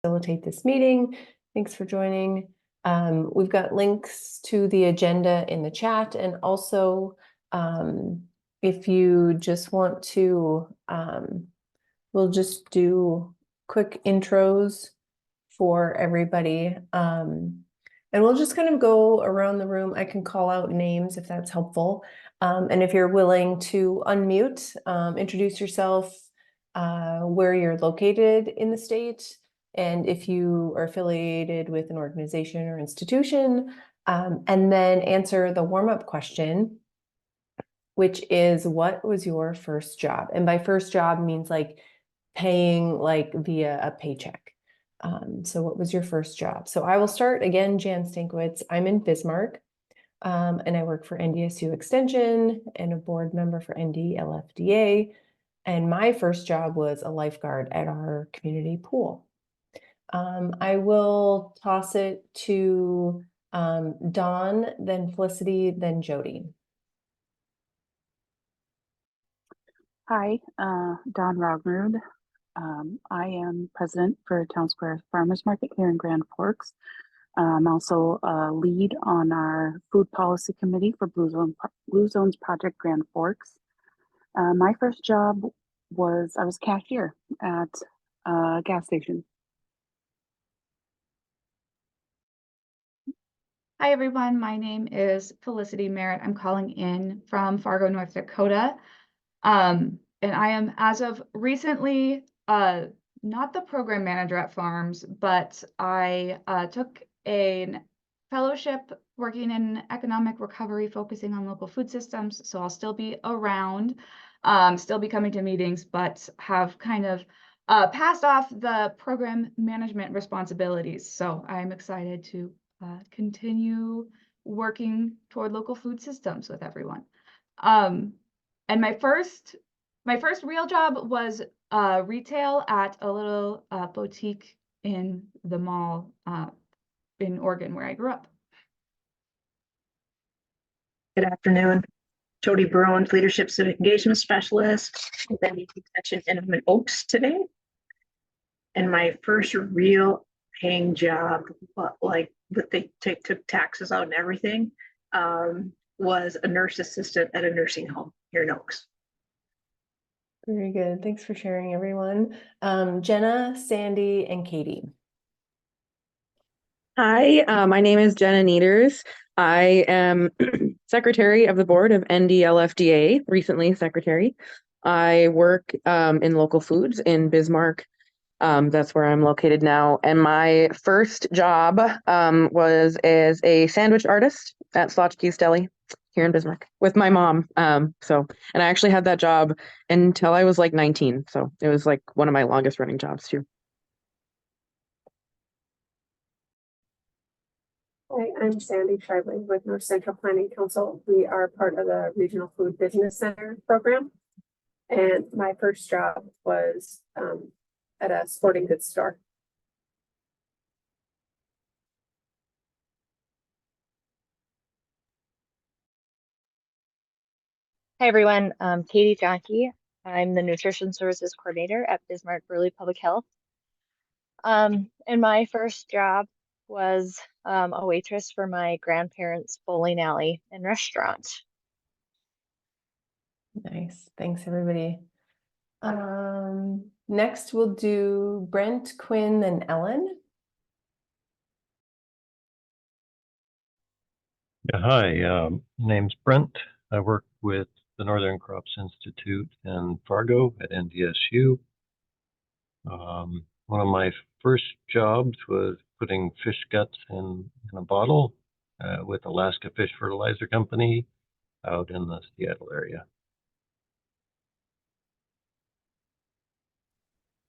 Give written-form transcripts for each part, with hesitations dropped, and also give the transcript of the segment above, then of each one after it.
Facilitate this meeting. Thanks for joining. We've got links to the agenda in the chat, and also if you just want to, we'll just do quick intros for everybody. And we'll just kind of go around the room. I can call out names if that's helpful. And if you're willing to unmute, introduce yourself, where you're located in the state, and if you are affiliated with an organization or institution, and then answer the warm-up question, which is, what was your first job? And by first job means like paying like via a paycheck. So what was your first job? So I will start again, Jan Stankiewicz. I'm in Bismarck, and I work for NDSU Extension and a board member for ND-LFDA. And my first job was a lifeguard at our community pool. I will toss it to Dawn, then Felicity, then Jody. Hi, Dawn Rognerud. I am president for Town Square Farmers Market here in Grand Forks. I'm also a lead on our food policy committee for Blue Zones Project Grand Forks. My first job was, I was cashier at a gas station. Hi everyone, my name is Felicity Merritt. I'm calling in from Fargo, North Dakota. And I am, as of recently, not the program manager at Farms, but I took a fellowship working in economic recovery, focusing on local food systems. So I'll still be around, still be coming to meetings, but have kind of passed off the program management responsibilities. So I'm excited to continue working toward local food systems with everyone. And my first real job was retail at a little boutique in the mall in Oregon, where I grew up. Good afternoon. Jody Bruins, Leadership Civic Engagement Specialist with NDT Extension in Oaks today. And my first real paying job, like that they took taxes out and everything, was a nurse assistant at a nursing home here in Oaks. Very good. Thanks for sharing, everyone. Jenna, Sandy, and Katie. Hi, my name is Jenna Nieders. I am secretary of the board of ND-LFDA, recently secretary. I work in local foods in Bismarck. That's where I'm located now. And my first job was as a sandwich artist at Slotchke's Deli here in Bismarck with my mom. And I actually had that job until I was like 19. So it was like one of my longest running jobs too. Hi, I'm Sandy Shively with North Central Planning Council. We are part of the Regional Food Business Center program. And my first job was at a sporting goods store. Hi everyone, Katie Johnke. I'm the Nutrition Services Coordinator at Bismarck Burley Public Health. And my first job was a waitress for my grandparents' bowling alley and restaurant. Nice, thanks everybody. Next we'll do Brent, Quinn, and Ellen. Yeah, hi, name's Brent. I work with the Northern Crops Institute in Fargo at NDSU. One of my first jobs was putting fish guts in a bottle with Alaska Fish Fertilizer Company out in the Seattle area.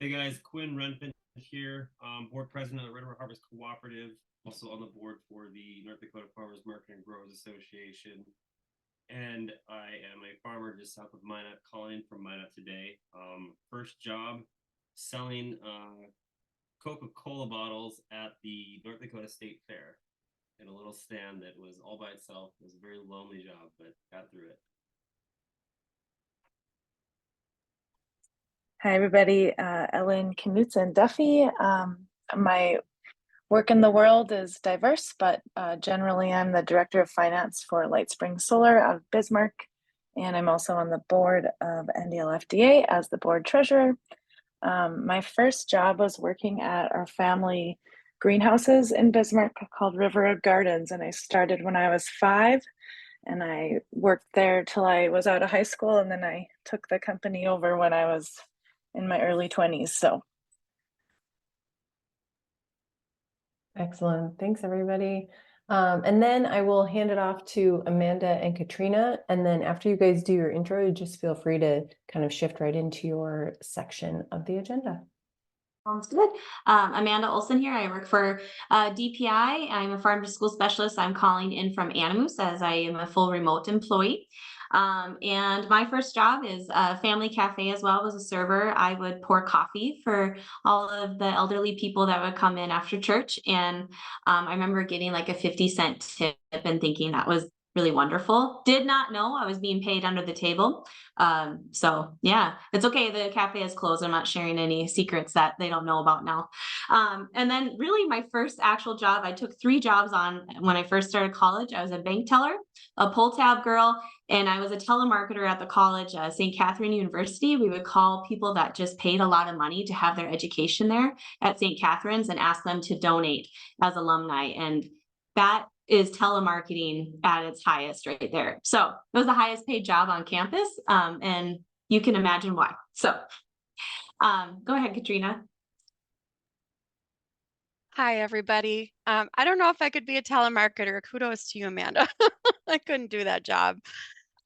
Hey guys, Quinn Renfin here, board president of the Red River Harvest Cooperative, also on the board for the North Dakota Farmers Market and Growers Association. And I am a farmer just south of Minot, calling in from Minot today. First job, selling Coca-Cola bottles at the North Dakota State Fair in a little stand that was all by itself. It was a very lonely job, but got through it. Hi everybody, Ellen Knutson Duffy. my work in the world is diverse, but generally I'm the Director of Finance for Light Spring Solar out of Bismarck, and I'm also on the board of NDLFDA as the board treasurer. My first job was working at our family greenhouses in Bismarck called River Gardens, and I started when I was 5, and I worked there till I was out of high school, and then I took the company over when I was in my early 20s. So Excellent. Thanks, everybody. And then I will hand it off to Amanda and Katrina. And then after you guys do your intro, just feel free to kind of shift right into your section of the agenda. Sounds good. Amanda Olson here. I work for DPI. I'm a farm to school specialist. I'm calling in from Animus as I am a full remote employee. And my first job is a family cafe as well as a server. I would pour coffee for all of the elderly people that would come in after church. And I remember getting like a 50-cent tip and thinking that was really wonderful. Did not know I was being paid under the table. So yeah, it's okay. The cafe is closed. I'm not sharing any secrets that they don't know about now. And then really my first actual job, I took 3 jobs on when I first started college. I was a bank teller, a pull tab girl, and I was a telemarketer at the college, St. Catherine University. We would call people that just paid a lot of money to have their education there at St. Catherine's and ask them to donate as alumni. And that is telemarketing at its highest right there. So it was the highest paid job on campus. And you can imagine why. So go ahead, Katrina. Hi, everybody. I don't know if I could be a telemarketer. Kudos to you, Amanda. I couldn't do that job.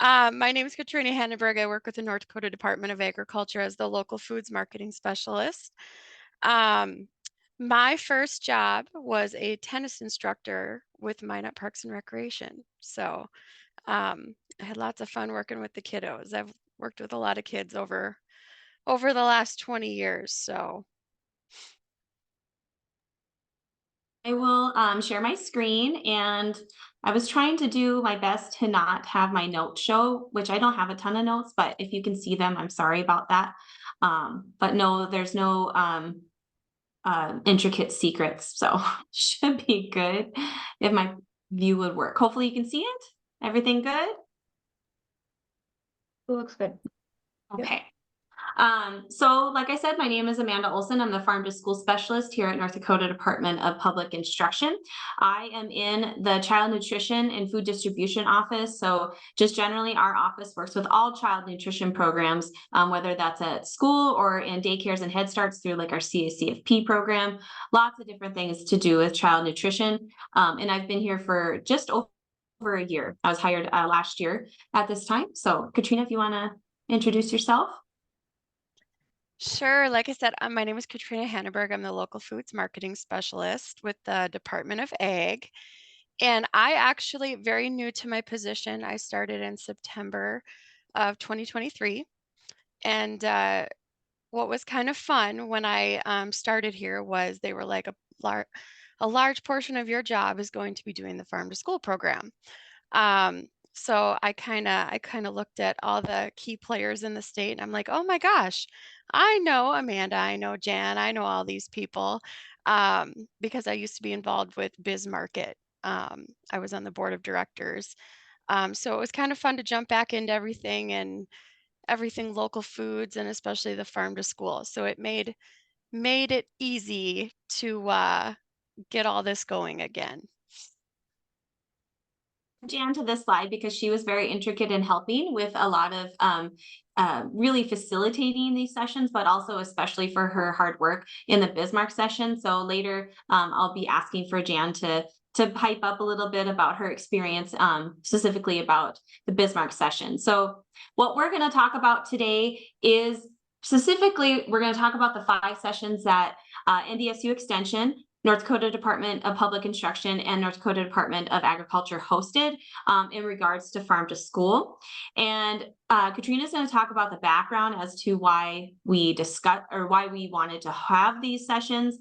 My name is Katrina Handenberg. I work with the North Dakota Department of Agriculture as the local foods marketing specialist. My first job was a tennis instructor with Minot Parks and Recreation. So I had lots of fun working with the kiddos. I've worked with a lot of kids over the last 20 years. So I will share my screen, and I was trying to do my best to not have my notes show, which I don't have a ton of notes, but if you can see them, I'm sorry about that. But no, there's no intricate secrets, so should be good if my view would work. Hopefully you can see it. Everything good? It looks good. Okay. So like I said, my name is Amanda Olson. I'm the farm to school specialist here at North Dakota Department of Public Instruction. I am in the child nutrition and food distribution office. So just generally our office works with all child nutrition programs, whether that's at school or in daycares and Head Starts through like our CACFP program, lots of different things to do with child nutrition. And I've been here for just over a year. I was hired last year at this time. So Katrina, if you want to introduce yourself. sure. Like I said, my name is Katrina Handenberg. I'm the local foods marketing specialist with the Department of Ag. And I actually, very new to my position, I started in September of 2023. And what was kind of fun when I started here was they were like a large portion of your job is going to be doing the farm to school program. So I kind of looked at all the key players in the state and I'm like, oh my gosh, I know Amanda, I know Jan, I know all these people because I used to be involved with BizMarket. I was on the board of directors. So it was kind of fun to jump back into everything local foods and especially the farm to school. So it made it easy to get all this going again. Jan to this slide because she was very intricate in helping with a lot of really facilitating these sessions, but also especially for her hard work in the Bismarck session. So later I'll be asking for Jan to pipe up a little bit about her experience, specifically about the Bismarck session. So what we're going to talk about today is specifically, we're going to talk about the 5 sessions that NDSU Extension, North Dakota Department of Public Instruction, and North Dakota Department of Agriculture hosted in regards to farm to school. And Katrina's going to talk about the background as to why we why we wanted to have these sessions,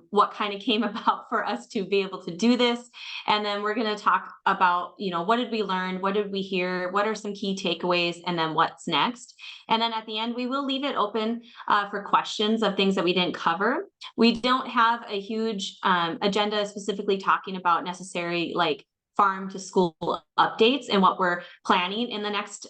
what kind of came about for us to be able to do this. And then we're going to talk about, what did we learn? What did we hear? What are some key takeaways? And then what's next? And then at the end, we will leave it open for questions of things that we didn't cover. We don't have a huge agenda specifically talking about necessary farm to school updates and what we're planning in the next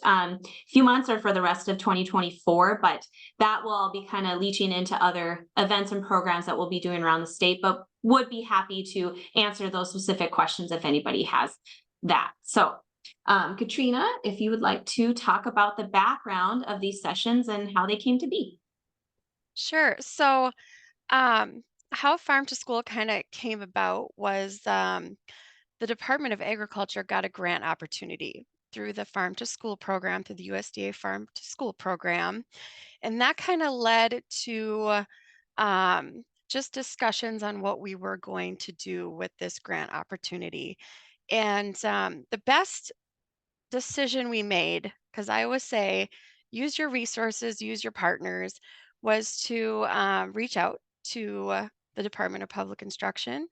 few months or for the rest of 2024, but that will all be kind of leaching into other events and programs that we'll be doing around the state, but would be happy to answer those specific questions if anybody has that. So Katrina, if you would like to talk about the background of these sessions and how they came to be. Sure. So how Farm to School kind of came about was the Department of Agriculture got a grant opportunity through the Farm to School program, through the USDA Farm to School program. And that kind of led to just discussions on what we were going to do with this grant opportunity. And the best decision we made, because I always say, use your resources, use your partners, was to reach out to the Department of Public Instruction,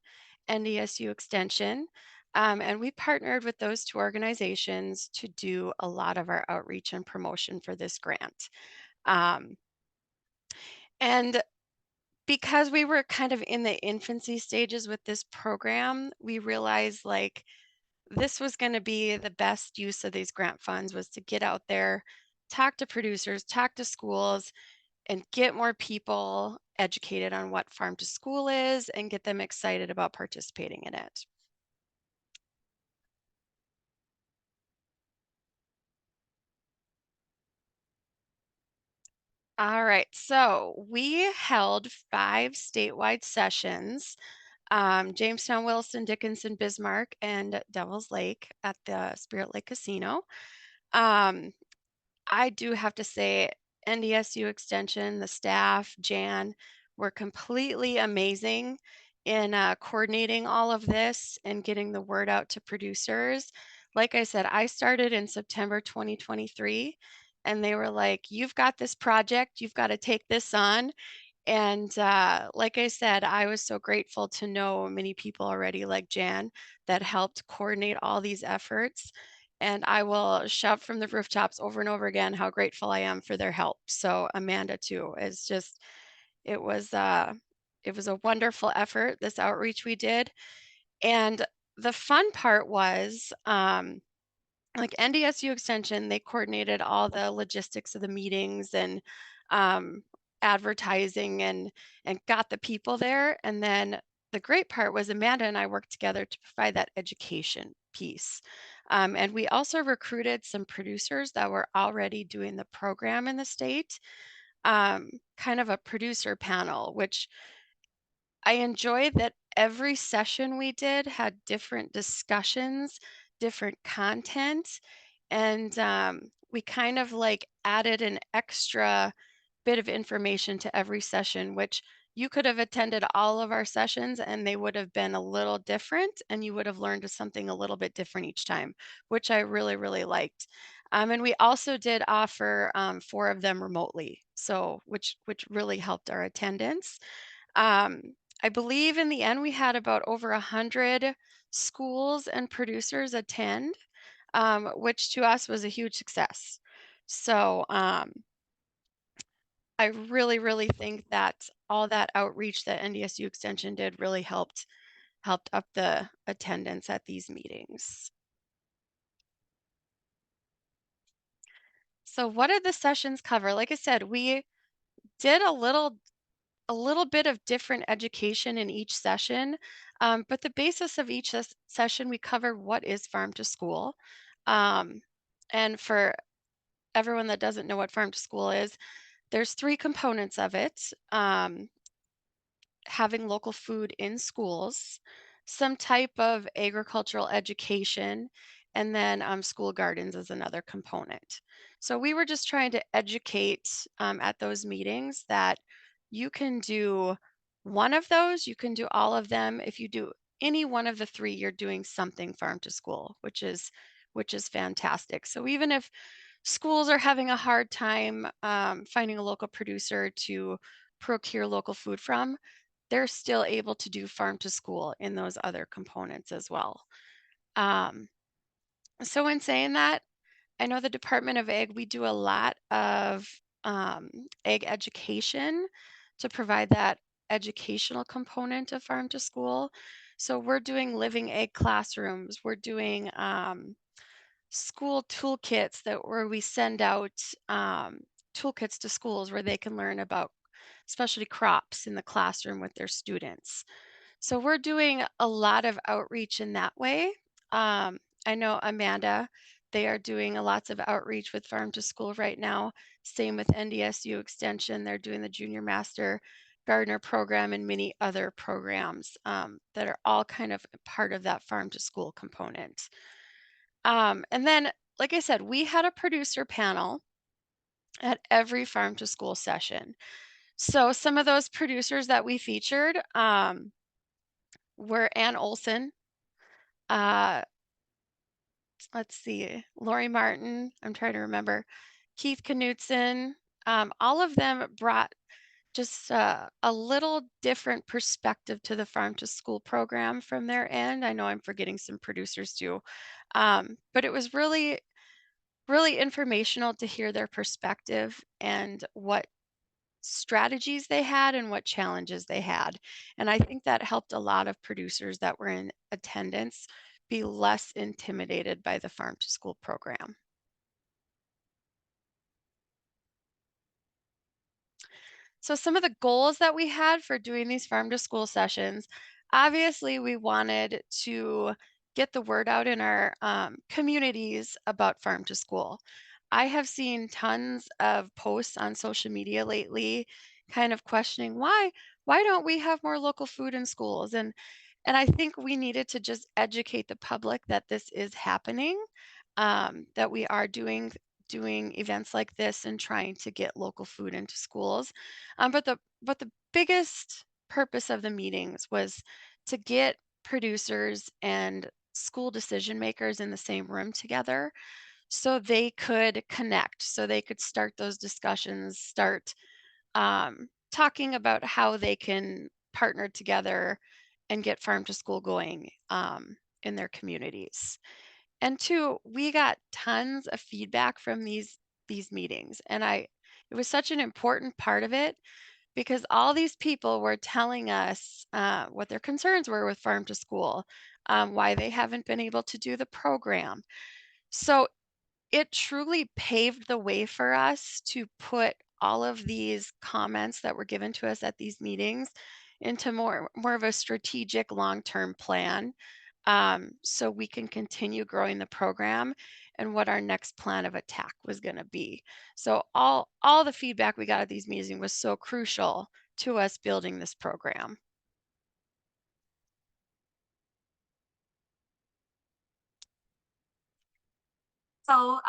NDSU Extension, and we partnered with those two organizations to do a lot of our outreach and promotion for this grant. And because we were kind of in the infancy stages with this program, we realized this was going to be the best use of these grant funds was to get out there, talk to producers, talk to schools, and get more people educated on what Farm to School is and get them excited about participating in it. All right, so we held 5 statewide sessions, Jamestown, Williston, Dickinson, Bismarck, and Devil's Lake at the Spirit Lake Casino. I do have to say, NDSU Extension, the staff, Jan, were completely amazing in coordinating all of this and getting the word out to producers. Like I said, I started in September 2023, and they were like, you've got this project, you've got to take this on. And like I said, I was so grateful to know many people already like Jan that helped coordinate all these efforts. And I will shout from the rooftops over and over again how grateful I am for their help. So Amanda too is just, it was a wonderful effort, this outreach we did. And the fun part was, like NDSU Extension, they coordinated all the logistics of the meetings and advertising and got the people there. And then the great part was Amanda and I worked together to provide that education piece. And we also recruited some producers that were already doing the program in the state, kind of a producer panel, which I enjoyed that every session we did had different discussions, different content, and we kind of added an extra bit of information to every session, which you could have attended all of our sessions and they would have been a little different and you would have learned something a little bit different each time, which I really, really liked. And we also did offer 4 of them remotely, so which really helped our attendance. I believe in the end we had about over 100 schools and producers attend, which to us was a huge success. So I really, really think that all that outreach that NDSU Extension did really helped up the attendance at these meetings. So what did the sessions cover? Like I said, we did a little bit of different education in each session, but the basis of each session, we covered what is Farm to School. And for everyone that doesn't know what Farm to School is, there's 3 components of it. Having local food in schools, some type of agricultural education, and then school gardens is another component. So we were just trying to educate at those meetings that you can do one of those, you can do all of them. If you do any one of the 3, you're doing something Farm to School, which is fantastic. So even if schools are having a hard time finding a local producer to procure local food from, they're still able to do farm to school in those other components as well. So in saying that, I know the Department of Ag, we do a lot of ag education to provide that educational component of farm to school. So we're doing living ag classrooms. We're doing school toolkits where we send out toolkits to schools where they can learn about specialty crops in the classroom with their students. So we're doing a lot of outreach in that way. I know Amanda, they are doing lots of outreach with Farm to School right now. Same with NDSU Extension. They're doing the Junior Master Gardener program and many other programs that are all kind of part of that Farm to School component. And then, like I said, we had a producer panel at every Farm to School session. So some of those producers that we featured were Ann Olson, let's see, Lori Martin, I'm trying to remember, Keith Knutson. All of them brought just a little different perspective to the Farm to School program from their end. I know I'm forgetting some producers too, but it was really, really informational to hear their perspective and what strategies they had and what challenges they had. And I think that helped a lot of producers that were in attendance be less intimidated by the Farm to School program. So some of the goals that we had for doing these Farm to School sessions, obviously we wanted to get the word out in our communities about Farm to School. I have seen tons of posts on social media lately kind of questioning why don't we have more local food in schools? And I think we needed to just educate the public that this is happening, that we are doing events like this and trying to get local food into schools. But the biggest purpose of the meetings was to get producers and school decision makers in the same room together so they could connect, so they could start those discussions, start talking about how they can partner together and get Farm to School going in their communities. And two, we got tons of feedback from these meetings, and it was such an important part of it because all these people were telling us what their concerns were with Farm to School, why they haven't been able to do the program. So it truly paved the way for us to put all of these comments that were given to us at these meetings into more of a strategic long-term plan, so we can continue growing the program and what our next plan of attack was going to be. So all the feedback we got at these meetings was so crucial to us building this program. So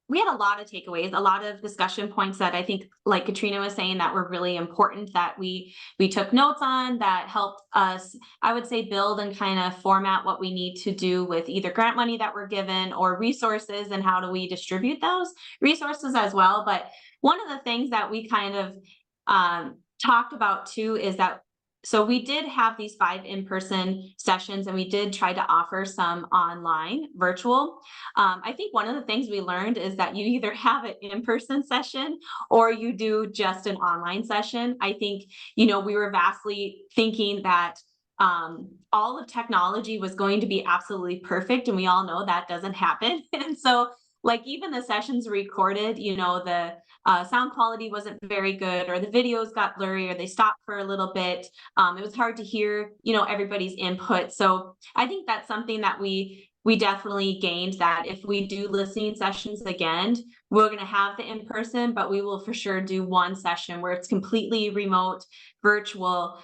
we had a lot of takeaways, a lot of discussion points that I think, like Katrina was saying, that were really important that we took notes on, that helped us, I would say, build and kind of format what we need to do with either grant money that we're given or resources, and how do we distribute those resources as well. But one of the things that we kind of talked about too is that, so we did have these 5 in-person sessions, and we did try to offer some online, virtual. I think one of the things we learned is that you either have an in-person session or you do just an online session. I think, we were vastly thinking that all of technology was going to be absolutely perfect, and we all know that doesn't happen. And so, like, even the sessions recorded, the sound quality wasn't very good, or the videos got blurry, or they stopped for a little bit. It was hard to hear, everybody's input. So I think that's something that we definitely gained, that if we do listening sessions again, we're going to have the in-person, but we will for sure do one session where it's completely remote, virtual,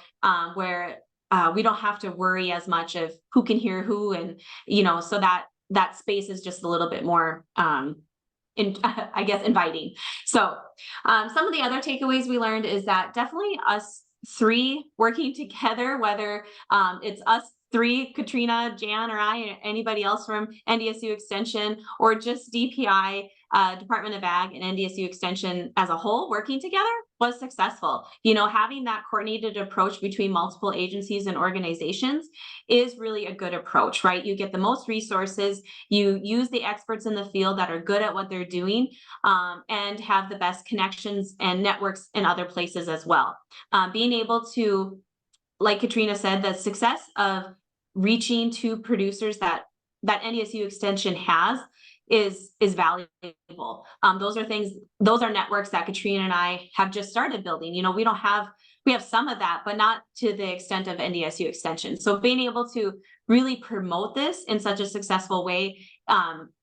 where we don't have to worry as much of who can hear who, and, so that space is just a little bit more, I guess, inviting. So some of the other takeaways we learned is that definitely us 3 working together, whether it's us three, Katrina, Jan, or I, or anybody else from NDSU Extension, or just DPI, Department of Ag and NDSU Extension as a whole working together was successful. You know, having that coordinated approach between multiple agencies and organizations is really a good approach, right? You get the most resources, you use the experts in the field that are good at what they're doing, and have the best connections and networks in other places as well. Being able to, like Katrina said, the success of reaching to producers that NDSU Extension has is valuable. Those are networks that Katrina and I have just started building. You know, we have some of that, but not to the extent of NDSU Extension. So being able to really promote this in such a successful way,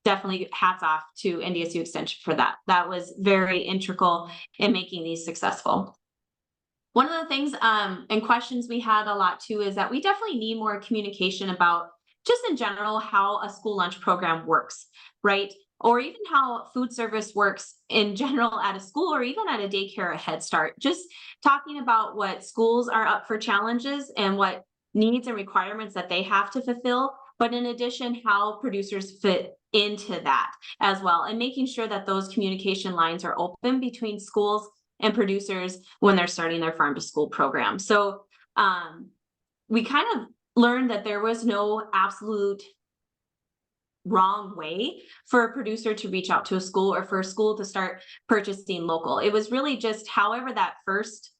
definitely hats off to NDSU Extension for that. That was very integral in making these successful. One of the things and questions we had a lot too is that we definitely need more communication about just in general how a school lunch program works, right? Or even how food service works in general at a school or even at a daycare or Head Start. Just talking about what schools are up for challenges and what needs and requirements that they have to fulfill, but in addition, how producers fit into that as well, and making sure that those communication lines are open between schools and producers when they're starting their farm to school program. So we kind of learned that there was no absolute wrong way for a producer to reach out to a school or for a school to start purchasing local. It was really just however that first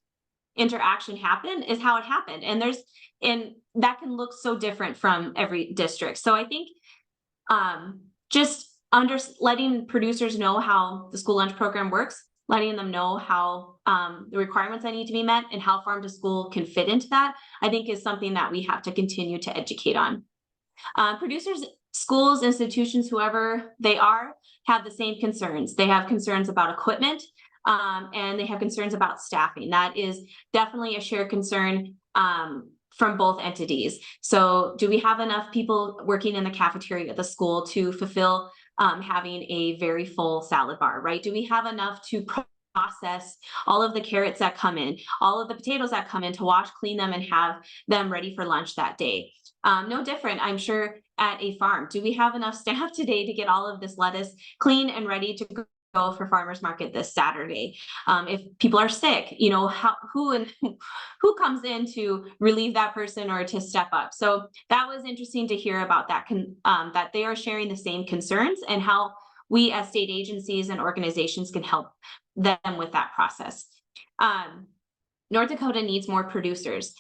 interaction happened is how it happened. And that can look so different from every district. So I think just letting producers know how the school lunch program works, letting them know how the requirements that need to be met and how farm to school can fit into that, I think is something that we have to continue to educate on. Producers, schools, institutions, whoever they are, have the same concerns. They have concerns about equipment, and they have concerns about staffing. That is definitely a shared concern from both entities. So do we have enough people working in the cafeteria at the school to fulfill having a very full salad bar, right? Do we have enough to process all of the carrots that come in, all of the potatoes that come in, to wash, clean them, and have them ready for lunch that day? No different, I'm sure, at a farm. Do we have enough staff today to get all of this lettuce clean and ready to go for farmers market this Saturday? If people are sick, you know, who comes in to relieve that person or to step up? So that was interesting to hear about that, that they are sharing the same concerns and how we as state agencies and organizations can help them with that process. North Dakota needs more producers.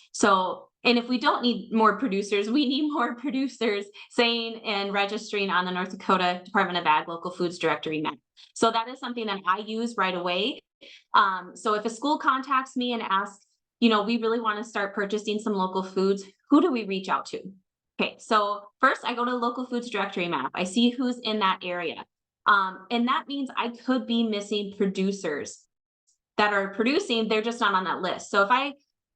And if we don't need more producers, we need more producers saying and registering on the North Dakota Department of Ag Local Foods Directory map. So that is something that I use right away. So if a school contacts me and asks, you know, we really want to start purchasing some local foods, who do we reach out to? Okay, so first I go to the Local Foods Directory map. I see who's in that area. And that means I could be missing producers that are producing, they're just not on that list. So if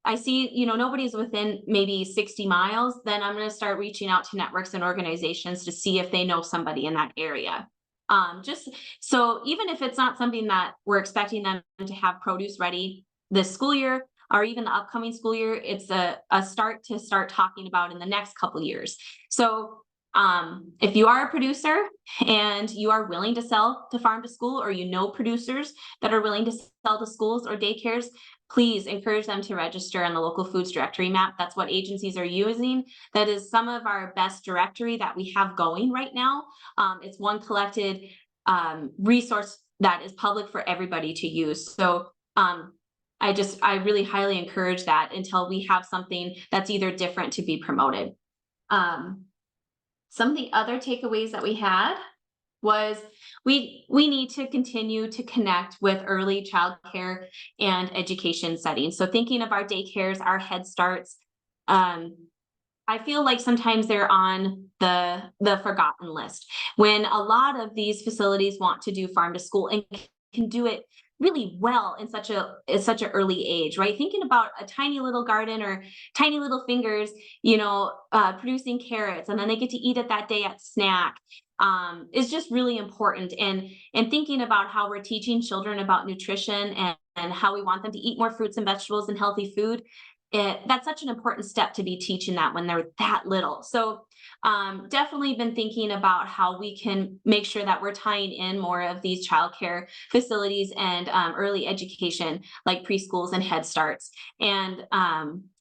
I see, you know, nobody's within maybe 60 miles, then I'm going to start reaching out to networks and organizations to see if they know somebody in that area. Just so even if it's not something that we're expecting them to have produce ready this school year or even the upcoming school year, it's a start to start talking about in the next couple years. So if you are a producer and you are willing to sell to farm to school, or you know producers that are willing to sell to schools or daycares, please encourage them to register on the Local Foods Directory map. That's what agencies are using. That is some of our best directory that we have going right now. It's one collected resource that is public for everybody to use. So I really highly encourage that until we have something that's either different to be promoted. Some of the other takeaways that we had was we need to continue to connect with early childcare and education settings. So thinking of our daycares, our Head Starts, I feel like sometimes they're on the forgotten list when a lot of these facilities want to do farm to school and can do it really well in such an early age, right? Thinking about a tiny little garden or tiny little fingers, you know, producing carrots, and then they get to eat it that day at snack, is just really important. And thinking about how we're teaching children about nutrition and how we want them to eat more fruits and vegetables and healthy food, that's such an important step to be teaching that when they're that little. So definitely been thinking about how we can make sure that we're tying in more of these childcare facilities and early education like preschools and Head Starts. And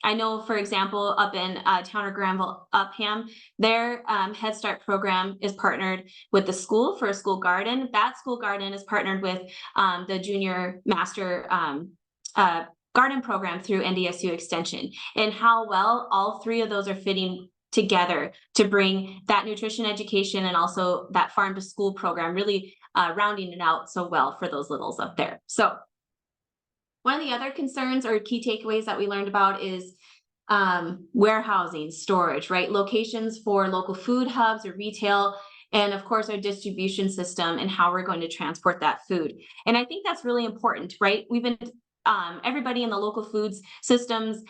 I know, for example, up in Towner Granville Upham, their Head Start program is partnered with the school for a school garden. That school garden is partnered with the Junior Master Garden program through NDSU Extension, and how well all three of those are fitting together to bring that nutrition education and also that farm to school program, really rounding it out so well for those littles up there. So one of the other concerns or key takeaways that we learned about is warehousing, storage, right? Locations for local food hubs or retail, and of course our distribution system and how we're going to transport that food. And I think that's really important, right? We've been everybody in the local foods systems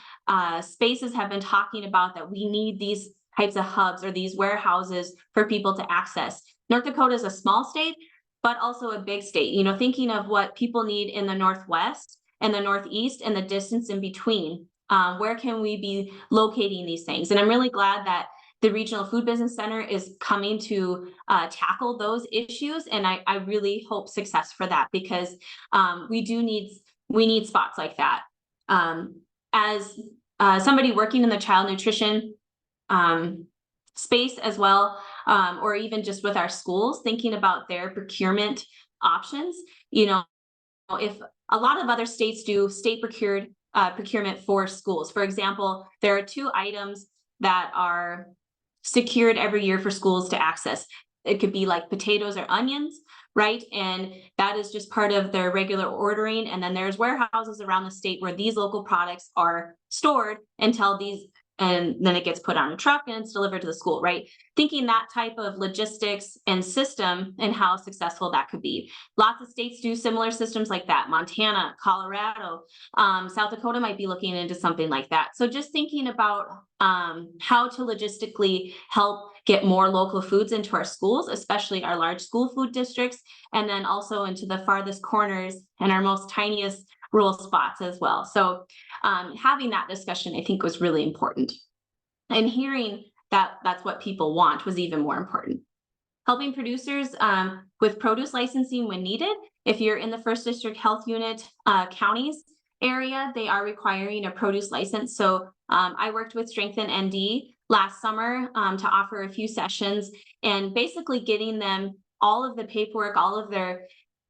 spaces have been talking about that we need these types of hubs or these warehouses for people to access. North Dakota is a small state, but also a big state. You know, thinking of what people need in the Northwest and the Northeast and the distance in between, where can we be locating these things? And I'm really glad that the Regional Food Business Center is coming to tackle those issues. And I really hope success for that, because we need spots like that. As somebody working in the child nutrition space as well, or even just with our schools, thinking about their procurement options. You know, if a lot of other states do state procured procurement for schools. For example, there are 2 items that are secured every year for schools to access. It could be like potatoes or onions, right? And that is just part of their regular ordering. And then there's warehouses around the state where these local products are stored until and then it gets put on a truck and it's delivered to the school, right? Thinking that type of logistics and system and how successful that could be. Lots of states do similar systems like that. Montana, Colorado, South Dakota might be looking into something like that. So just thinking about how to logistically help get more local foods into our schools, especially our large school food districts, and then also into the farthest corners and our most tiniest rural spots as well. So having that discussion, I think, was really important. And hearing that that's what people want was even more important. Helping producers with produce licensing when needed. If you're in the First District Health Unit counties area, they are requiring a produce license. So I worked with Strengthen ND last summer to offer a few sessions and basically getting them all of the paperwork, all of their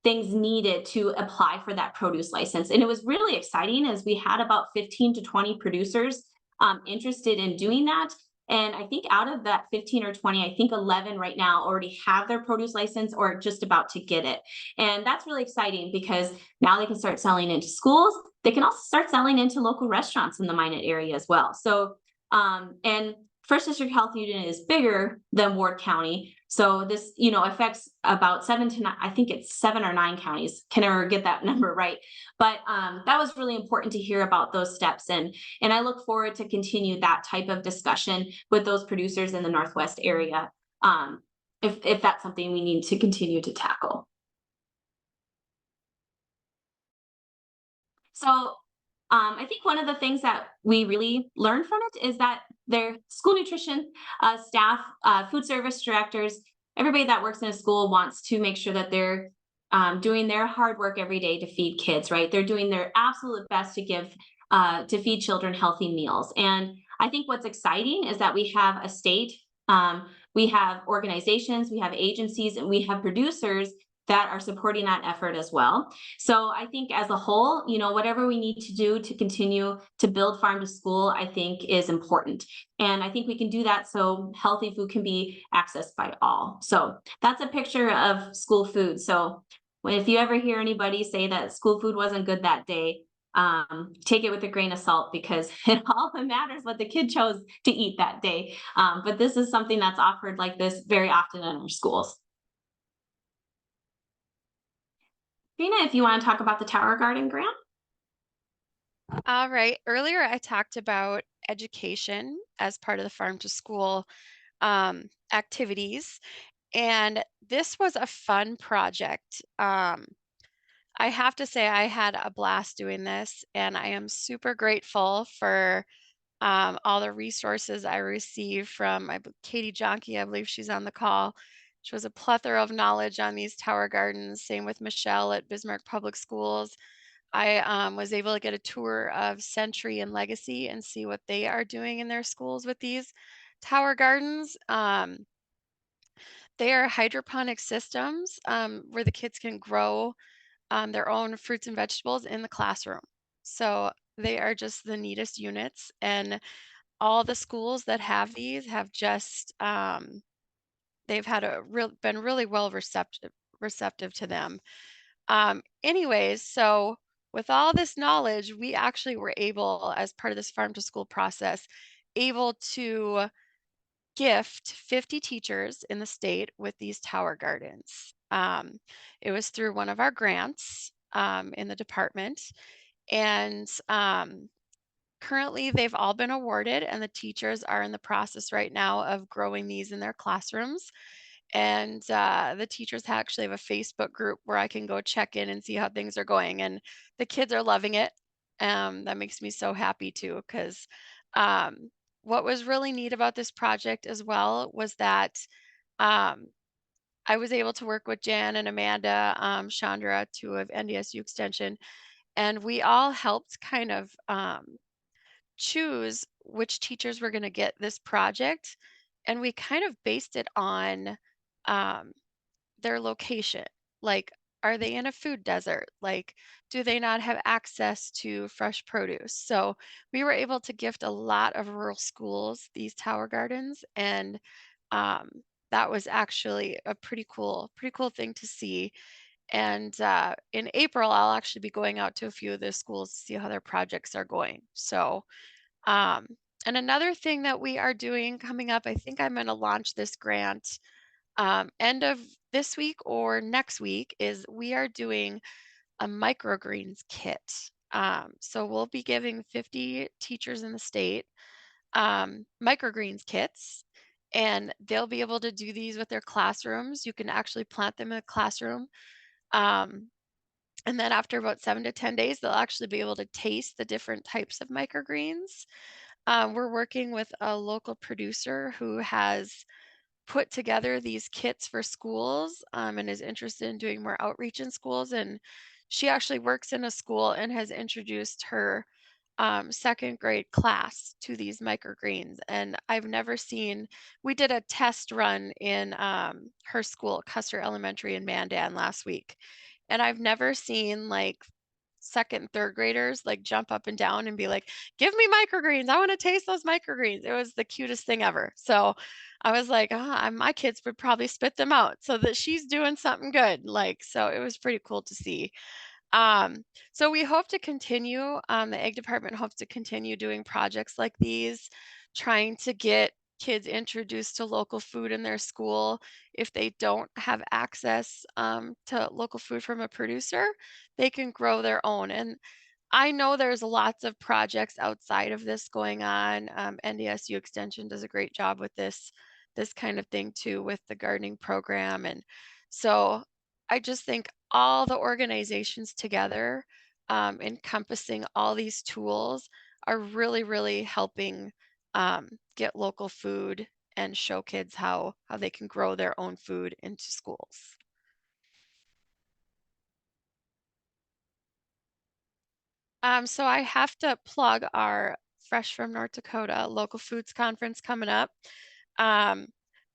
things needed to apply for that produce license. And it was really exciting, as we had about 15 to 20 producers interested in doing that. And I think out of that 15 or 20, I think 11 right now already have their produce license or just about to get it. And that's really exciting, because now they can start selling into schools. They can also start selling into local restaurants in the Minot area as well. So, and First District Health Unit is bigger than Ward County. So this, you know, affects about 7 to 9, I think it's 7 or 9 counties. Can never get that number right. But that was really important to hear about those steps. And I look forward to continue that type of discussion with those producers in the Northwest area, if that's something we need to continue to tackle. So I think one of the things that we really learned from it is that their school nutrition staff, food service directors, everybody that works in a school wants to make sure that they're doing their hard work every day to feed kids, right? They're doing their absolute best to feed children healthy meals. And I think what's exciting is that we have a state, we have organizations, we have agencies, and we have producers that are supporting that effort as well. So I think as a whole, you know, whatever we need to do to continue to build farm to school, I think is important. And I think we can do that so healthy food can be accessed by all. So that's a picture of school food. So if you ever hear anybody say that school food wasn't good that day, take it with a grain of salt, because it all matters what the kid chose to eat that day. But this is something that's offered like this very often in our schools. Trina, if you want to talk about the Tower Garden grant. All right. Earlier, I talked about education as part of the farm to school activities, and this was a fun project. I have to say I had a blast doing this, and I am super grateful for all the resources I received from Katie Jonke. I believe she's on the call. She was a plethora of knowledge on these tower gardens. Same with Michelle at Bismarck Public Schools. I was able to get a tour of Century and Legacy and see what they are doing in their schools with these tower gardens. They are hydroponic systems where the kids can grow their own fruits and vegetables in the classroom. So they are just the neatest units, and all the schools that have these have just they've had been really well receptive to them. Anyways, so with all this knowledge, we actually were able, as part of this farm to school process, able to gift 50 teachers in the state with these tower gardens. It was through one of our grants in the department, and currently they've all been awarded, and the teachers are in the process right now of growing these in their classrooms. And the teachers actually have a Facebook group where I can go check in and see how things are going, and the kids are loving it. That makes me so happy too, because what was really neat about this project as well was that um, I was able to work with Jan and Amanda, Chandra, two of NDSU Extension, and we all helped kind of choose which teachers were going to get this project, and we kind of based it on um, their location. Like, are they in a food desert? Like, do they not have access to fresh produce? So we were able to gift a lot of rural schools these tower gardens, and um, that was actually a pretty cool thing to see. And in April, I'll actually be going out to a few of the schools to see how their projects are going. So um, and another thing that we are doing coming up, I think I'm going to launch this grant end of this week or next week, is we are doing a microgreens kit. So we'll be giving 50 teachers in the state microgreens kits, and they'll be able to do these with their classrooms. You can actually plant them in a classroom. And then after about 7 to 10 days, they'll actually be able to taste the different types of microgreens. We're working with a local producer who has put together these kits for schools and is interested in doing more outreach in schools. And she actually works in a school and has introduced her second grade class to these microgreens. And I've never seen, we did a test run in her school, Custer Elementary in Mandan last week. And I've never seen like second and third graders like jump up and down and be like, give me microgreens. I want to taste those microgreens. It was the cutest thing ever. So I was like, my kids would probably spit them out. So that she's doing something good. Like, so it was pretty cool to see. So we hope to continue, the Ag Department hopes to continue doing projects like these, trying to get kids introduced to local food in their school. If they don't have access to local food from a producer, they can grow their own. And I know there's lots of projects outside of this going on. NDSU Extension does a great job with this kind of thing too, with the gardening program. And so I just think all the organizations together, encompassing all these tools, are really, really helping get local food and show kids how they can grow their own food into schools. So I have to plug our Fresh from North Dakota local foods conference coming up.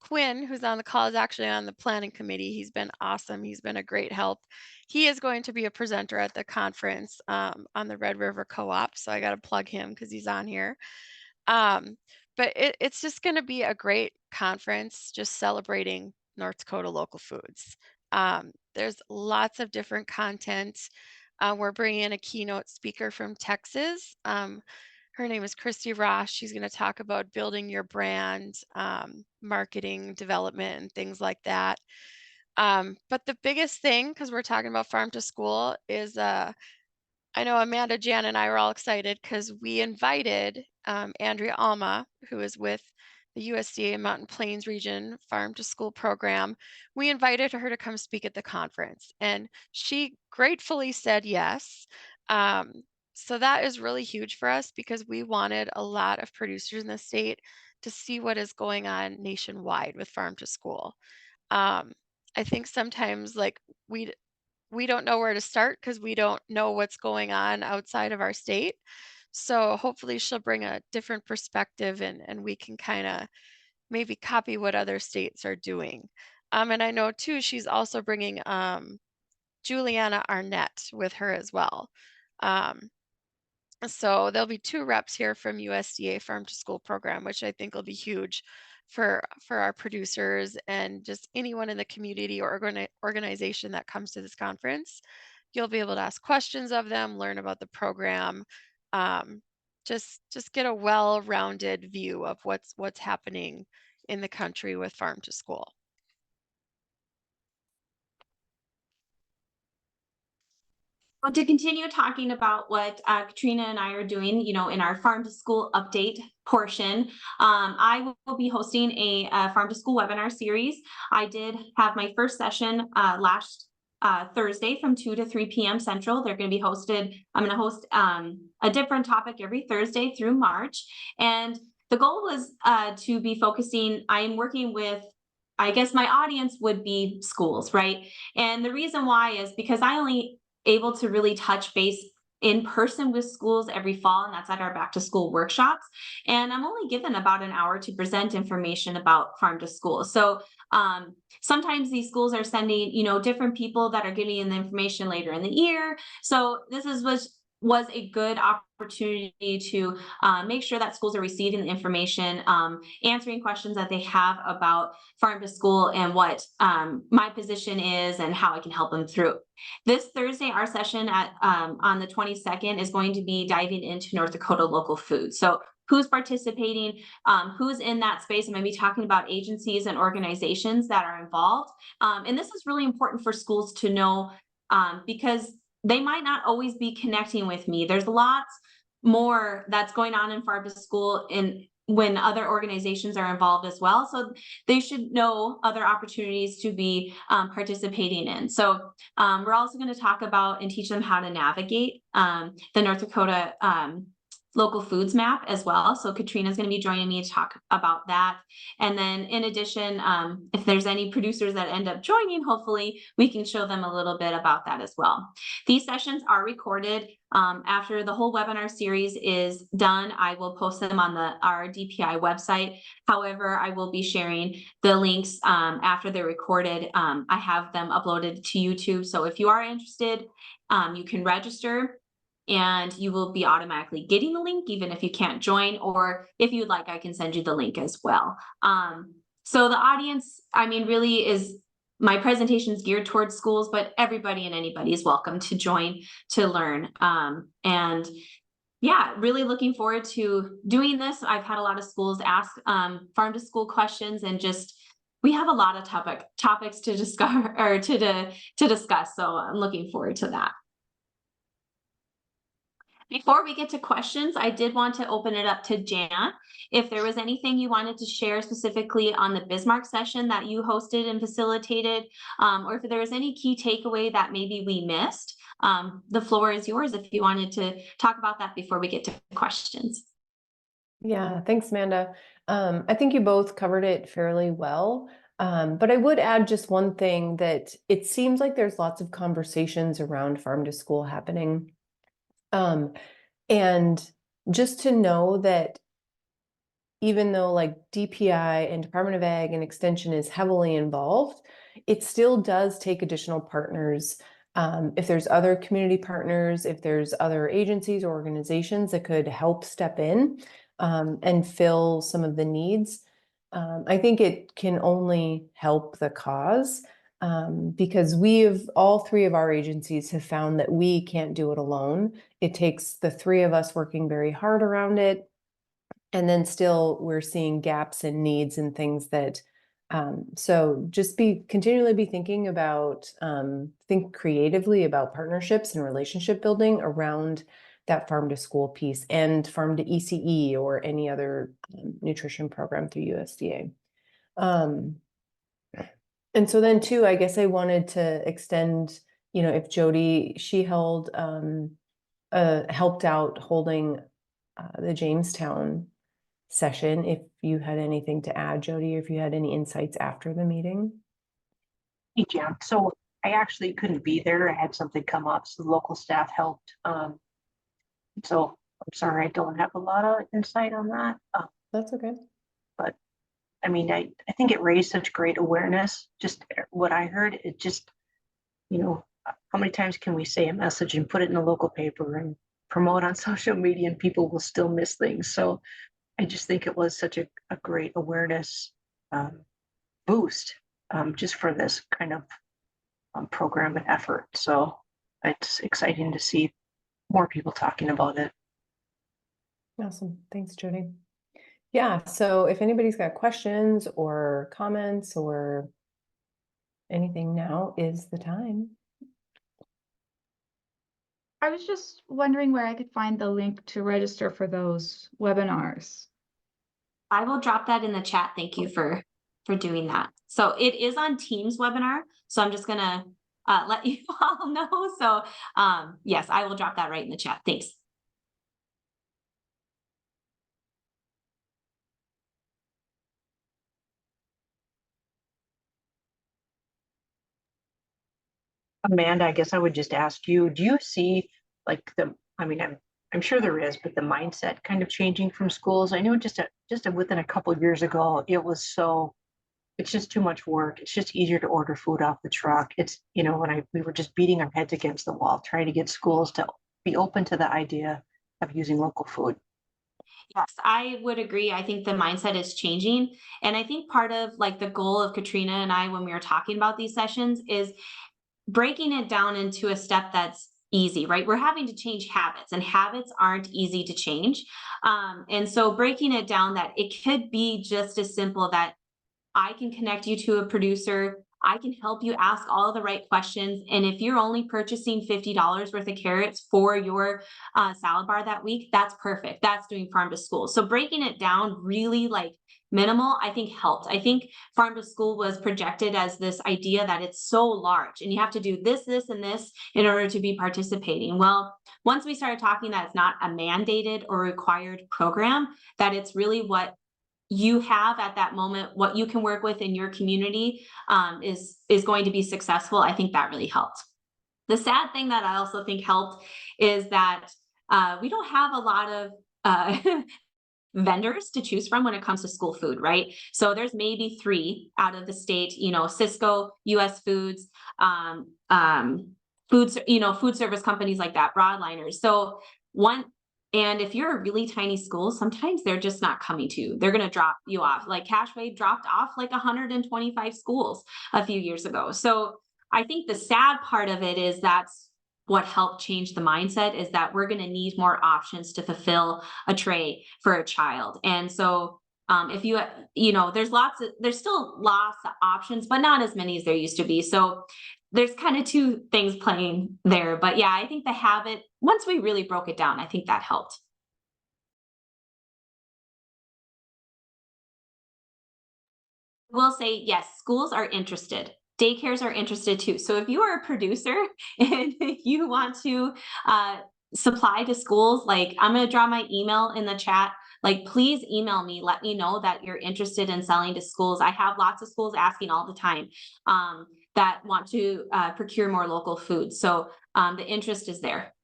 Quinn, who's on the call, is actually on the planning committee. He's been awesome. He's been a great help. He is going to be a presenter at the conference on the Red River Co-op. So I got to plug him because he's on here. But it's just going to be a great conference, just celebrating North Dakota local foods. There's lots of different content. We're bringing in a keynote speaker from Texas. Her name is Christy Ross. She's going to talk about building your brand, marketing, development, and things like that. But the biggest thing, because we're talking about farm to school, is I know Amanda, Jan, and I were all excited because we invited Andrea Alma, who is with the USDA Mountain Plains Region Farm to School program, we invited her to come speak at the conference, and she gratefully said yes. So that is really huge for us because we wanted a lot of producers in the state to see what is going on nationwide with farm to school. I think sometimes like we don't know where to start because we don't know what's going on outside of our state. So hopefully she'll bring a different perspective and we can kind of maybe copy what other states are doing. And I know too, she's also bringing Juliana Arnett with her as well. So there'll be 2 reps here from USDA Farm to School program, which I think will be huge for our producers and just anyone in the community or organization that comes to this conference. You'll be able to ask questions of them, learn about the program, just get a well-rounded view of what's happening in the country with farm to school. Well, to continue talking about what Katrina and I are doing, you know, in our farm to school update portion, I will be hosting a farm to school webinar series. I did have my first session last Thursday from 2 to 3 p.m. Central. They're going to be hosted. I'm going to host a different topic every Thursday through March. And the goal was to be focusing, I am working with, I guess my audience would be schools, right? And the reason why is because I only able to really touch base in person with schools every fall, and that's at our back to school workshops. And I'm only given about an hour to present information about farm to school. So sometimes these schools are sending, you know, different people that are getting the information later in the year. So this was a good opportunity to make sure that schools are receiving the information, answering questions that they have about farm to school and what my position is and how I can help them through. This Thursday, our session on the 22nd is going to be diving into North Dakota local food. So who's participating, who's in that space. I'm going to be talking about agencies and organizations that are involved. And this is really important for schools to know because they might not always be connecting with me. There's lots more that's going on in farm to school when other organizations are involved as well. So they should know other opportunities to be participating in. So we're also going to talk about and teach them how to navigate the North Dakota local foods map as well. So Katrina's going to be joining me to talk about that. And then in addition, if there's any producers that end up joining, hopefully we can show them a little bit about that as well. These sessions are recorded. After the whole webinar series is done, I will post them on our DPI website. However, I will be sharing the links after they're recorded. I have them uploaded to YouTube. So if you are interested, you can register and you will be automatically getting the link even if you can't join, or if you'd like, I can send you the link as well. So the audience, I mean, really is, my presentation is geared towards schools, but everybody and anybody is welcome to join to learn. And yeah, really looking forward to doing this. I've had a lot of schools ask farm to school questions, and just we have a lot of topics to discuss or to discuss. So I'm looking forward to that. Before we get to questions, I did want to open it up to Jan. If there was anything you wanted to share specifically on the Bismarck session that you hosted and facilitated, or if there was any key takeaway that maybe we missed, the floor is yours if you wanted to talk about that before we get to questions. Yeah, thanks, Amanda. I think you both covered it fairly well. But I would add just one thing, that it seems like there's lots of conversations around farm to school happening. And just to know that even though like DPI and Department of Ag and Extension is heavily involved, it still does take additional partners. If there's other community partners, if there's other agencies or organizations that could help step in and fill some of the needs, I think it can only help the cause. Because all 3 of our agencies have found that we can't do it alone. It takes the 3 of us working very hard around it. And then still we're seeing gaps and needs and things that, so just continually be thinking about, think creatively about partnerships and relationship building around that farm to school piece and farm to ECE or any other nutrition program through USDA. And so then too, I guess I wanted to extend, you know, if Jody, she held, helped out holding the Jamestown session, if you had anything to add, Jody, or if you had any insights after the meeting. Hey, Jan. So I actually couldn't be there. I had something come up, so the local staff helped. So I'm sorry, I don't have a lot of insight on that. That's okay. But I mean, I think it raised such great awareness. Just what I heard, it just, you know, how many times can we say a message and put it in the local paper and promote on social media and people will still miss things. So I just think it was such a great awareness boost just for this kind of program and effort. So it's exciting to see more people talking about it. Awesome. Thanks, Jody. Yeah, so if anybody's got questions or comments or anything, now is the time. I was just wondering where I could find the link to register for those webinars. I will drop that in the chat. Thank you for doing that. So it is on Teams webinar. So I'm just gonna let you all know. So yes, I will drop that right in the chat. Thanks. Amanda, I guess I would just ask you, do you see like I mean, I'm sure there is, but the mindset kind of changing from schools? I know just within a couple of years ago, it's just too much work. It's just easier to order food off the truck. It's, you know, we were just beating our heads against the wall, trying to get schools to be open to the idea of using local food. Yes, I would agree. I think the mindset is changing. And I think part of like the goal of Katrina and I, when we were talking about these sessions, is breaking it down into a step that's easy, right? We're having to change habits, and habits aren't easy to change. And so breaking it down that it could be just as simple that I can connect you to a producer. I can help you ask all the right questions. And if you're only purchasing $50 worth of carrots for your salad bar that week, that's perfect. That's doing farm to school. So breaking it down really like minimal, I think helped. I think farm to school was projected as this idea that it's so large and you have to do this, this, and this in order to be participating. Well, once we started talking that it's not a mandated or required program, that it's really what you have at that moment, what you can work with in your community is going to be successful. I think that really helped. The sad thing that I also think helped is that we don't have a lot of vendors to choose from when it comes to school food, right? So there's maybe 3 out of the state, you know, Sysco, US Foods, food service companies like that, broadliners. So and if you're a really tiny school, sometimes they're just not coming to you. They're going to drop you off. Like Cashway dropped off like 125 schools a few years ago. So I think the sad part of it is that's what helped change the mindset, is that we're going to need more options to fulfill a tray for a child. And so if there's still lots of options, but not as many as there used to be. So there's kind of 2 things playing there. But yeah, I think the habit, once we really broke it down, I think that helped. I will say, yes, schools are interested. Daycares are interested too. So if you are a producer and you want to supply to schools, like I'm going to drop my email in the chat. Like, please email me. Let me know that you're interested in selling to schools. I have lots of schools asking all the time that want to procure more local food. So the interest is there.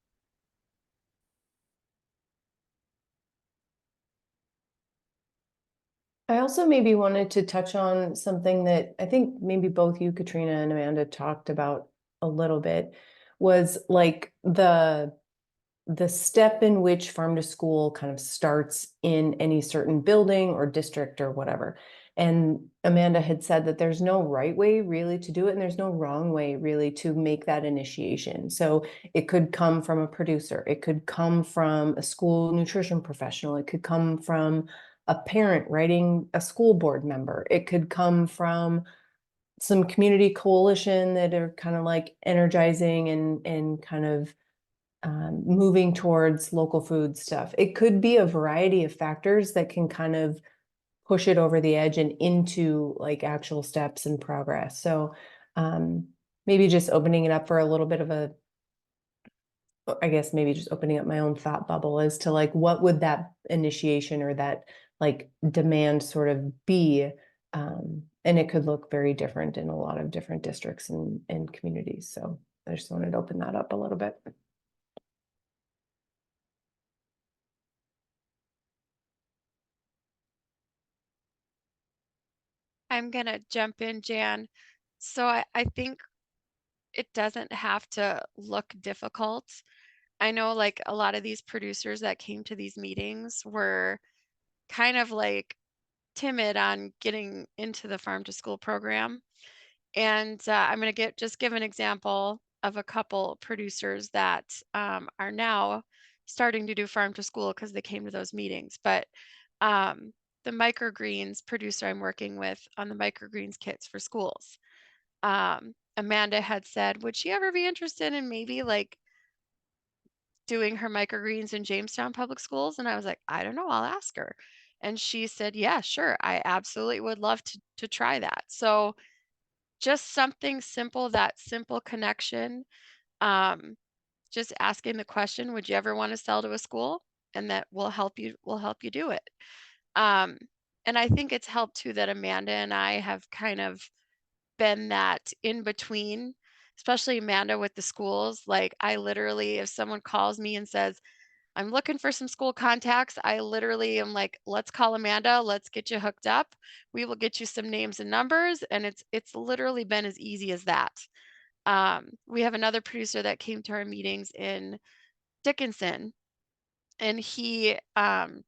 I also maybe wanted to touch on something that I think maybe both you, Katrina, and Amanda talked about a little bit, was like the step in which farm to school kind of starts in any certain building or district or whatever. And Amanda had said that there's no right way really to do it, and there's no wrong way really to make that initiation. So it could come from a producer, it could come from a school nutrition professional, it could come from a parent writing a school board member, it could come from some community coalition that are kind of like energizing and kind of moving towards local food stuff. It could be a variety of factors that can kind of push it over the edge and into like actual steps and progress. So maybe just opening it up for a little bit of a, I guess maybe just opening up my own thought bubble as to like, what would that initiation or that like demand sort of be? And it could look very different in a lot of different districts and communities. So I just wanted to open that up a little bit. I'm gonna jump in, Jan. So I think it doesn't have to look difficult. I know like a lot of these producers that came to these meetings were kind of like timid on getting into the farm to school program. And I'm going to just give an example of a couple producers that are now starting to do farm to school because they came to those meetings. But the microgreens producer I'm working with on the microgreens kits for schools, Amanda had said, would she ever be interested in maybe like doing her microgreens in Jamestown Public Schools? And I was like, I don't know, I'll ask her. And she said, yeah, sure. I absolutely would love to try that. So just something simple, that simple connection. Just asking the question, would you ever want to sell to a school? And that will help you do it. And I think it's helped too that Amanda and I have kind of been that in between, especially Amanda with the schools. Like I literally, if someone calls me and says, I'm looking for some school contacts, I literally am like, let's call Amanda, let's get you hooked up. We will get you some names and numbers. And it's literally been as easy as that. We have another producer that came to our meetings in Dickinson, and he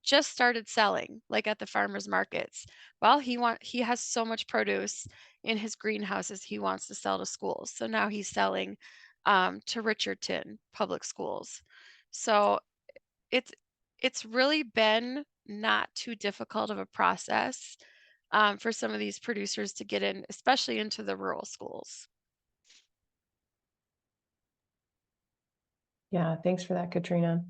just started selling like at the farmers markets. Well, he has so much produce in his greenhouses he wants to sell to schools. So now he's selling to Richardson Public Schools. So it's really been not too difficult of a process for some of these producers to get in, especially into the rural schools. Yeah, thanks for that, Katrina.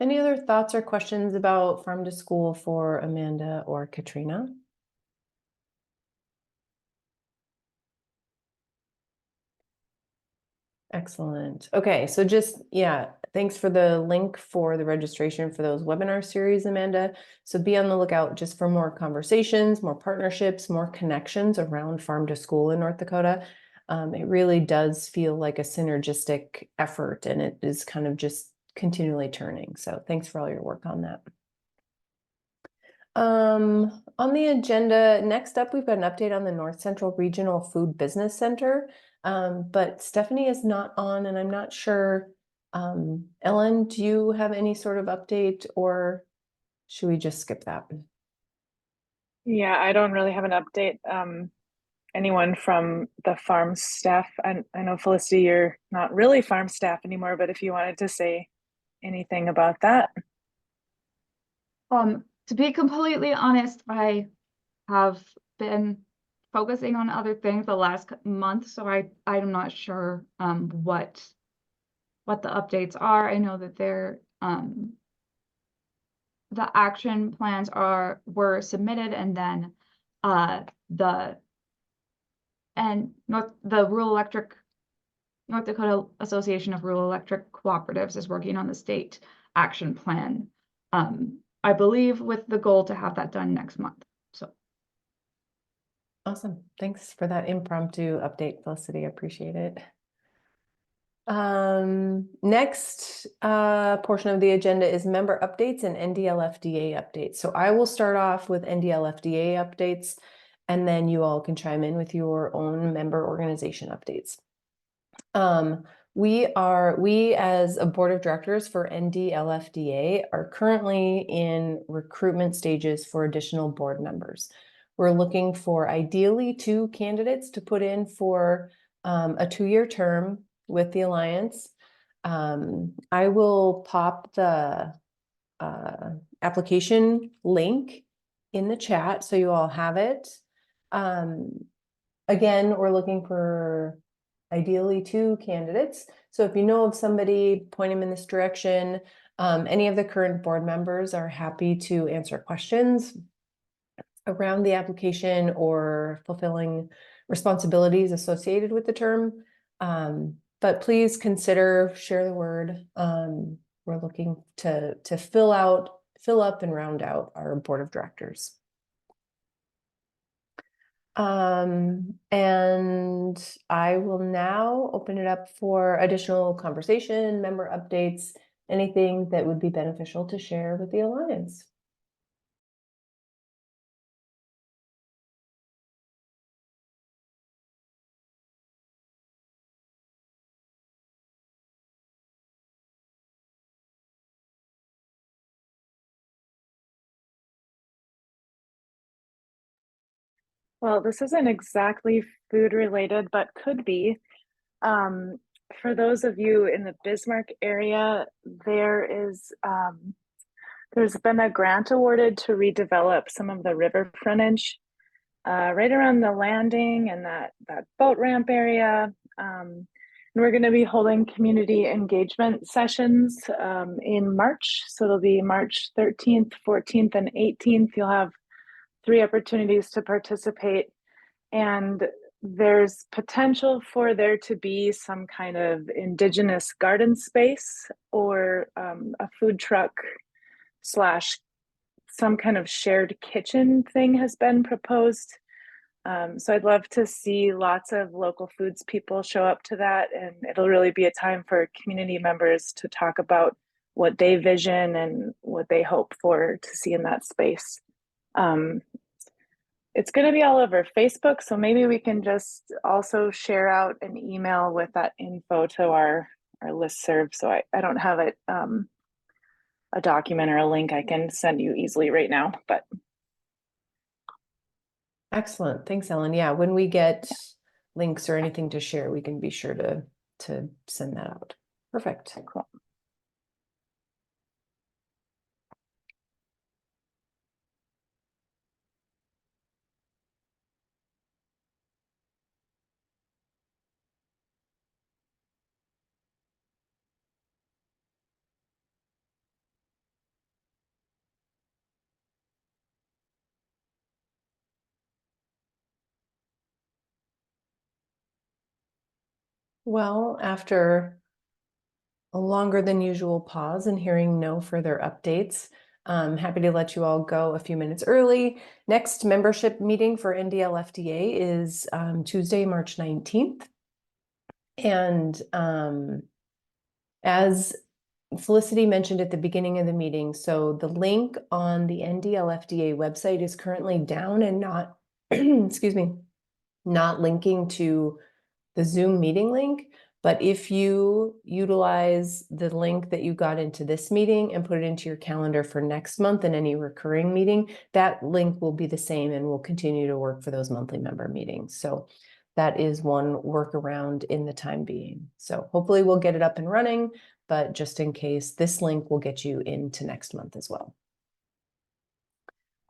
Any other thoughts or questions about farm to school for Amanda or Katrina? Excellent. Okay, so just, yeah, thanks for the link for the registration for those webinar series, Amanda. So be on the lookout just for more conversations, more partnerships, more connections around farm to school in North Dakota. It really does feel like a synergistic effort, and it is kind of just continually turning. So thanks for all your work on that. On the agenda, next up, we've got an update on the North Central Regional Food Business Center. But Stephanie is not on, and I'm not sure. Ellen, do you have any sort of update, or should we just skip that? Yeah, I don't really have an update. Anyone from the farm staff? I know Felicity, you're not really farm staff anymore, but if you wanted to say anything about that. To be completely honest, I have been focusing on other things the last month, so I'm not sure what the updates are. I know that they're the action plans were submitted, and then the North Dakota Association of Rural Electric Cooperatives is working on the state action plan. I believe with the goal to have that done next month. So awesome. Thanks for that impromptu update, Felicity. I appreciate it. Next portion of the agenda is member updates and NDLFDA updates. So I will start off with NDLFDA updates, and then you all can chime in with your own member organization updates. We as a board of directors for NDLFDA are currently in recruitment stages for additional board members. We're looking for ideally 2 candidates to put in for a 2-year term with the Alliance. I will pop the application link in the chat so you all have it. Again, we're looking for ideally 2 candidates. So if you know of somebody, point them in this direction. Any of the current board members are happy to answer questions around the application or fulfilling responsibilities associated with the term. But please consider, share the word. We're looking to fill up and round out our board of directors. And I will now open it up for additional conversation, member updates, anything that would be beneficial to share with the Alliance. Well, this isn't exactly food related, but could be. For those of you in the Bismarck area, there's been a grant awarded to redevelop some of the river frontage right around the landing and that boat ramp area. And we're going to be holding community engagement sessions in March. So it'll be March 13th, 14th, and 18th. You'll have 3 opportunities to participate. And there's potential for there to be some kind of indigenous garden space or a food truck / some kind of shared kitchen thing has been proposed. So I'd love to see lots of local foods people show up to that, and it'll really be a time for community members to talk about what they vision and what they hope for to see in that space. It's going to be all over Facebook, so maybe we can just also share out an email with that info to our listserv. So I don't have it a document or a link I can send you easily right now, but. Excellent. Thanks, Ellen. Yeah, when we get links or anything to share, we can be sure to send that out. Perfect. Cool. Well, after a longer than usual pause and hearing no further updates, I'm happy to let you all go a few minutes early. Next membership meeting for NDL-FDA is Tuesday, March 19th. And as Felicity mentioned at the beginning of the meeting, so the link on the NDL-FDA website is currently down and not, excuse me, not linking to the Zoom meeting link. But if you utilize the link that you got into this meeting and put it into your calendar for next month and any recurring meeting, that link will be the same and will continue to work for those monthly member meetings. So that is one workaround in the time being. So hopefully we'll get it up and running, but just in case, this link will get you into next month as well.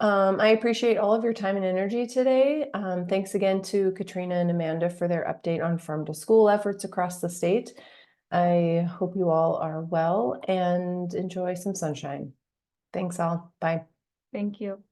I appreciate all of your time and energy today. Thanks again to Katrina and Amanda for their update on farm to school efforts across the state. I hope you all are well and enjoy some sunshine. Thanks all. Bye. Thank you.